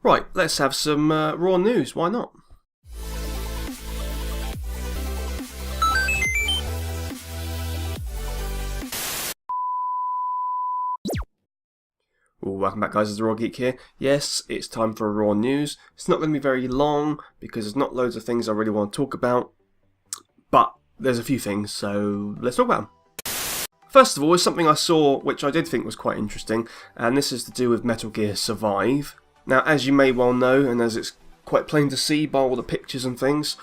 Right, let's have some raw news, why not? Welcome back guys, it's the Raw Geek here. Yes, it's time for raw news. It's not going to be very long because there's not loads of things I really want to talk about, but there's a few things, so let's talk about them. First of all, is something I saw which I did think was quite interesting, and this is to do with Metal Gear Survive. Now, as you may well know, and as it's quite plain to see by all the pictures and things,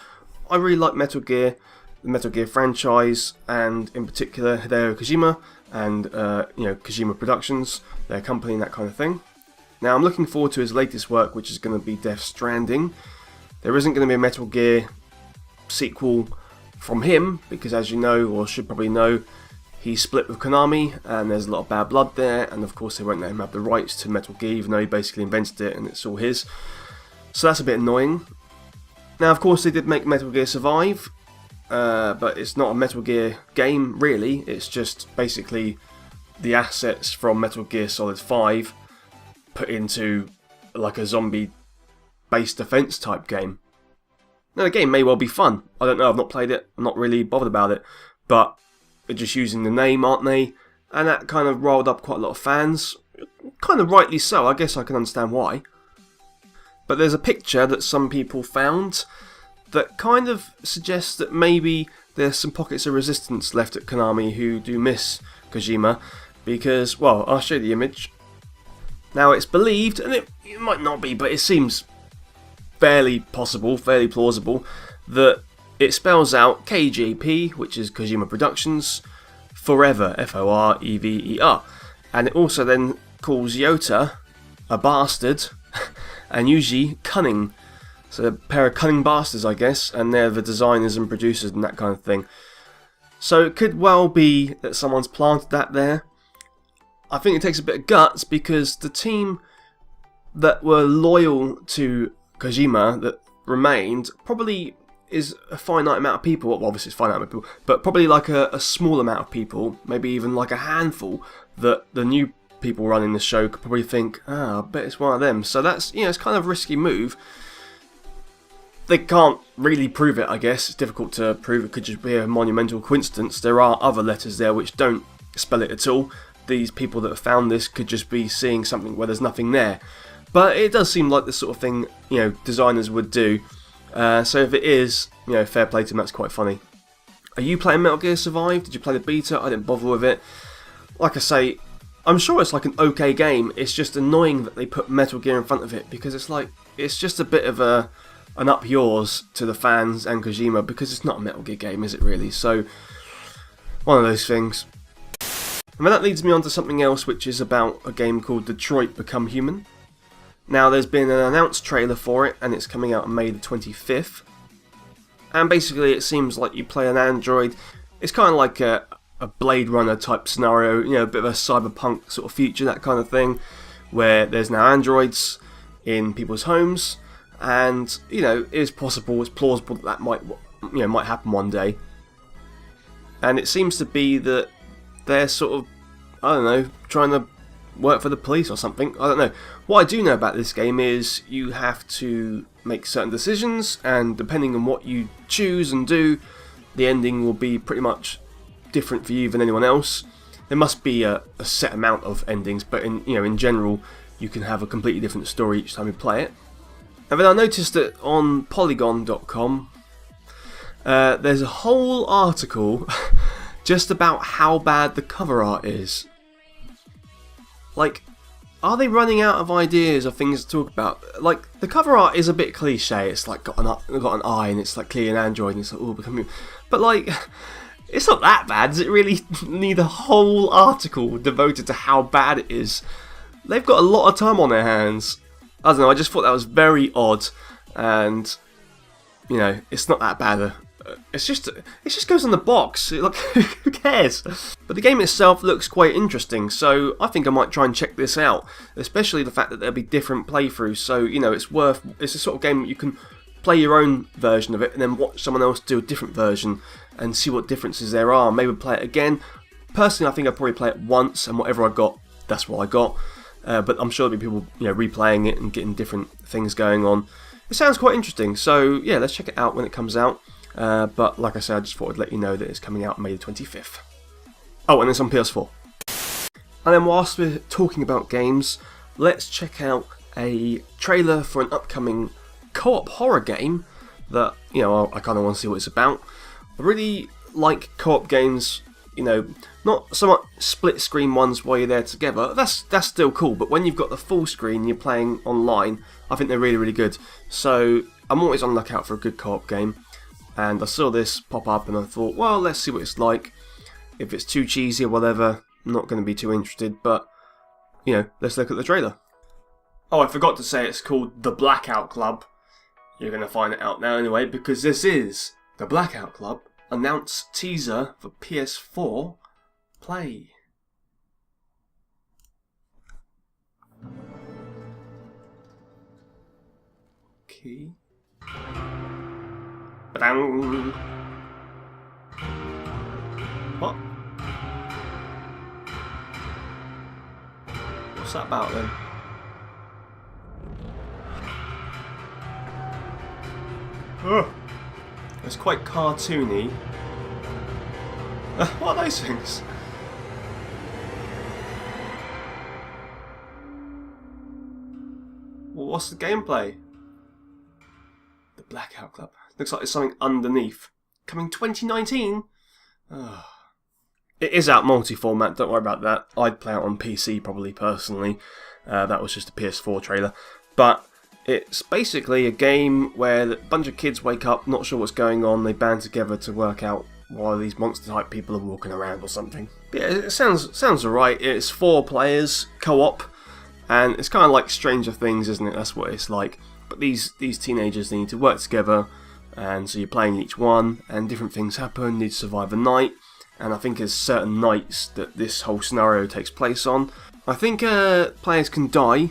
I really like Metal Gear, the Metal Gear franchise, and in particular Hideo Kojima and Kojima Productions, their company and that kind of thing. Now, I'm looking forward to his latest work, which is going to be Death Stranding. There isn't going to be a Metal Gear sequel from him because, as you know, or should probably know, he split with Konami, and there's a lot of bad blood there, and of course they won't let him have the rights to Metal Gear, even though he basically invented it and it's all his. So that's a bit annoying. Now, of course, they did make Metal Gear Survive, but it's not a Metal Gear game, really. It's just basically the assets from Metal Gear Solid 5 put into like a zombie-based defense type game. Now, the game may well be fun. I don't know, I've not played it, I'm not really bothered about it, but they're just using the name, aren't they? And that kind of riled up quite a lot of fans. Kind of rightly so, I guess I can understand why. But there's a picture that some people found that kind of suggests that maybe there's some pockets of resistance left at Konami who do miss Kojima. Because, well, I'll show you the image. Now, it's believed, and it might not be, but it seems fairly possible, fairly plausible, that it spells out KJP, which is Kojima Productions, Forever, F-O-R-E-V-E-R. And it also then calls Yota a bastard, and Yuji cunning. So a pair of cunning bastards, I guess, and they're the designers and producers and that kind of thing. So it could well be that someone's planted that there. I think it takes a bit of guts because the team that were loyal to Kojima that remained probably is a finite amount of people. Well, obviously it's a finite amount of people, but probably like a small amount of people, maybe even like a handful, that the new people running the show could probably think, I bet it's one of them. So that's, it's kind of a risky move. They can't really prove it, I guess. It's difficult to prove. It could just be a monumental coincidence. There are other letters there which don't spell it at all. These people that have found this could just be seeing something where there's nothing there. But it does seem like the sort of thing, designers would do. So if it is, fair play to them, that's quite funny. Are you playing Metal Gear Survive? Did you play the beta? I didn't bother with it. Like I say, I'm sure it's like an okay game. It's just annoying that they put Metal Gear in front of it because it's just a bit of an up yours to the fans and Kojima because it's not a Metal Gear game, is it really? So, one of those things. And that leads me on to something else, which is about a game called Detroit Become Human. Now, there's been an announced trailer for it, and it's coming out on May the 25th. And basically, it seems like you play an android. It's kind of like a Blade Runner type scenario, a bit of a cyberpunk sort of future, that kind of thing, where there's now androids in people's homes, and it is possible, it's plausible that might happen one day. And it seems to be that they're sort of, I don't know, trying to work for the police or something. I don't know. What I do know about this game is you have to make certain decisions, and depending on what you choose and do, the ending will be pretty much different for you than anyone else. There must be a set amount of endings, but in general, you can have a completely different story each time you play it. And then I noticed that on Polygon.com, there's a whole article just about how bad the cover art is. Like, are they running out of ideas or things to talk about? Like, the cover art is a bit cliche. It's like got an eye and it's like clearly an android and it's like, oh, becoming. But like, it's not that bad. Does it really need a whole article devoted to how bad it is? They've got a lot of time on their hands. I don't know. I just thought that was very odd, and it's not that bad. It just goes on the box. Like, who cares? But the game itself looks quite interesting, so I think I might try and check this out. Especially the fact that there'll be different playthroughs. So it's a sort of game that you can play your own version of it and then watch someone else do a different version and see what differences there are. Maybe play it again. Personally, I think I'd probably play it once, and whatever I got, that's what I got. but I'm sure there'll be people, you know, replaying it and getting different things going on. It sounds quite interesting, so yeah, let's check it out when it comes out. But like I said, I just thought I'd let you know that it's coming out May the 25th. Oh, and it's on PS4. And then whilst we're talking about games, let's check out a trailer for an upcoming co-op horror game that, you know, I kind of want to see what it's about. I really like co-op games, you know, not so much split screen ones while you're there together. That's still cool, but when you've got the full screen, you're playing online, I think they're really, really good. So I'm always on the lookout for a good co-op game, and I saw this pop up and I thought, well, let's see what it's like. If it's too cheesy or whatever, I'm not going to be too interested, but, you know, let's look at the trailer. Oh, I forgot to say it's called The Blackout Club. You're going to find it out now anyway, because this is The Blackout Club announce teaser for PS4 Play. Okay. Ba-dang. What? What's that about then? Ugh. It's quite cartoony. What are those things? Well, what's the gameplay? The Blackout Club. Looks like there's something underneath. Coming 2019? Ugh. It is out multi-format, don't worry about that. I'd play it on PC probably, personally. That was just a PS4 trailer. But it's basically a game where a bunch of kids wake up, not sure what's going on, they band together to work out why these monster-type people are walking around or something. But yeah, it sounds alright. It's 4 players, co-op, and it's kind of like Stranger Things, isn't it? That's what it's like. But these teenagers, they need to work together, and so you're playing each one, and different things happen, need to survive the night. And I think there's certain nights that this whole scenario takes place on. I think players can die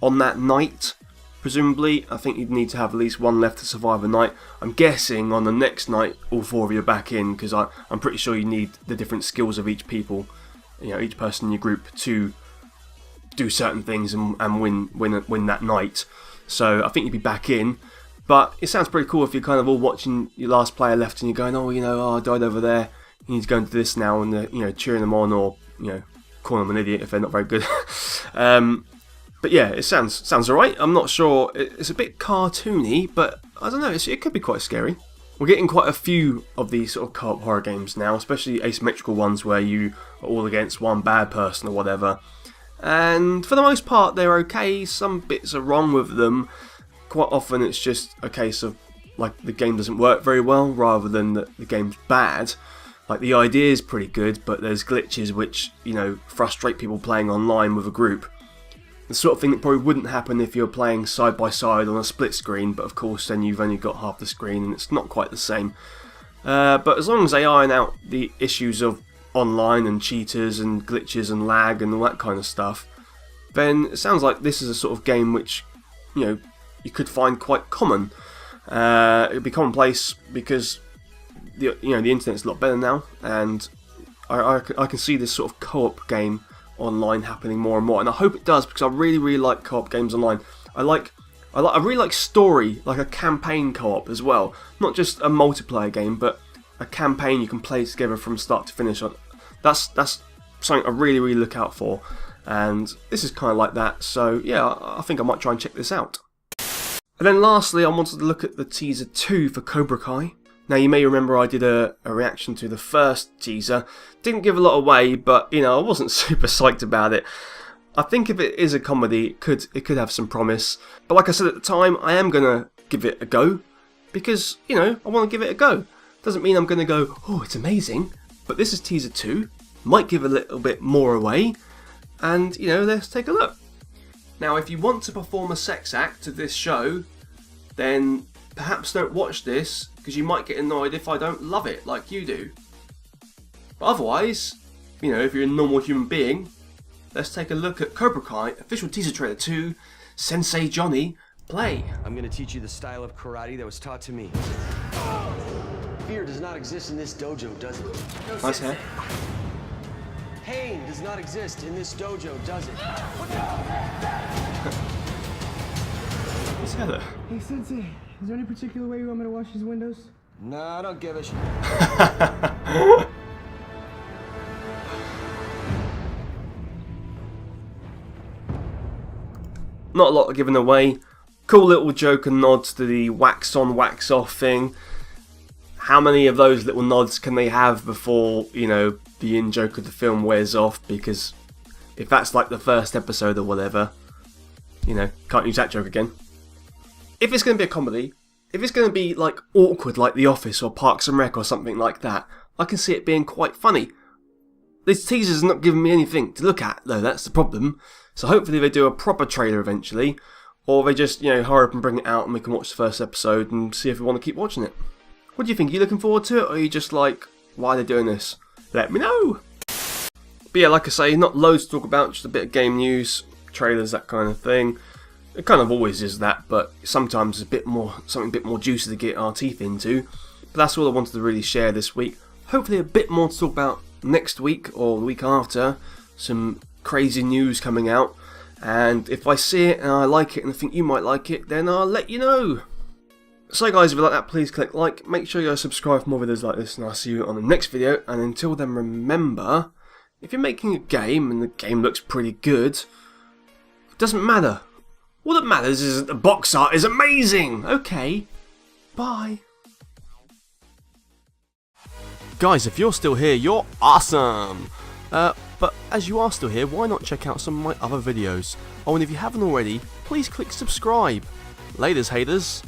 on that night, presumably. I think you'd need to have at least one left to survive the night. I'm guessing on the next night all 4 of you are back in, because I'm pretty sure you need the different skills of each people, you know, each person in your group to do certain things and win that night. So I think you'd be back in. But it sounds pretty cool if you're kind of all watching your last player left and you're going, oh, you know, oh, I died over there. You need to go into this now, and you know, cheering them on, or you know, calling them an idiot if they're not very good. But yeah, it sounds alright. I'm not sure. It's a bit cartoony, but I don't know. It could be quite scary. We're getting quite a few of these sort of co-op horror games now, especially asymmetrical ones where you are all against one bad person or whatever. And for the most part, they're okay. Some bits are wrong with them. Quite often, it's just a case of like the game doesn't work very well, rather than that the game's bad. Like, the idea is pretty good, but there's glitches which, you know, frustrate people playing online with a group. The sort of thing that probably wouldn't happen if you're playing side by side on a split screen, but of course then you've only got half the screen and it's not quite the same. But as long as they iron out the issues of online and cheaters and glitches and lag and all that kind of stuff, then it sounds like this is a sort of game which, you know, you could find quite common. It would be commonplace because the internet's a lot better now, and I can see this sort of co-op game online happening more and more, and I hope it does, because I really like co-op games online. I really like story, like a campaign co-op as well, not just a multiplayer game, but a campaign you can play together from start to finish. That's something I really look out for, and this is kind of like that. So yeah, I think I might try and check this out. And then lastly, I wanted to look at the teaser 2 for Cobra Kai. Now, you may remember I did a reaction to the first teaser. Didn't give a lot away, but, you know, I wasn't super psyched about it. I think if it is a comedy, it could have some promise. But like I said at the time, I am going to give it a go. Because, you know, I want to give it a go. Doesn't mean I'm going to go, oh, it's amazing. But this is teaser 2. Might give a little bit more away. And, you know, let's take a look. Now, if you want to perform a sex act to this show, then perhaps don't watch this, because you might get annoyed if I don't love it like you do. But otherwise, you know, if you're a normal human being, let's take a look at Cobra Kai official teaser trailer 2, Sensei Johnny, play. I'm gonna teach you the style of karate that was taught to me. Fear does not exist in this dojo, does it? Nice hair. Pain does does not exist in this dojo, does it? What's Heather? Hey, Sensei, is there any particular way you want me to wash these windows? Nah, I don't give a shit. Not a lot given away. Cool little joke and nods to the wax on, wax off thing. How many of those little nods can they have before, you know, the in-joke of the film wears off? Because if that's like the first episode or whatever, you know, can't use that joke again. If it's going to be a comedy, if it's going to be like awkward like The Office or Parks and Rec or something like that, I can see it being quite funny. This teaser's not giving me anything to look at though, that's the problem. So hopefully they do a proper trailer eventually, or they just, you know, hurry up and bring it out and we can watch the first episode and see if we want to keep watching it. What do you think? Are you looking forward to it, or are you just like, why are they doing this? Let me know! But yeah, like I say, not loads to talk about, just a bit of game news, trailers, that kind of thing. It kind of always is that, but sometimes it's something a bit more juicy to get our teeth into. But that's all I wanted to really share this week. Hopefully a bit more to talk about next week or the week after. Some crazy news coming out. And if I see it and I like it and I think you might like it, then I'll let you know. So guys, if you like that, please click like. Make sure you subscribe for more videos like this, and I'll see you on the next video. And until then, remember, if you're making a game and the game looks pretty good, it doesn't matter. All that matters is that the box art is amazing! Okay, bye. Guys, if you're still here, you're awesome! But as you are still here, why not check out some of my other videos? Oh, and if you haven't already, please click subscribe. Laters, haters.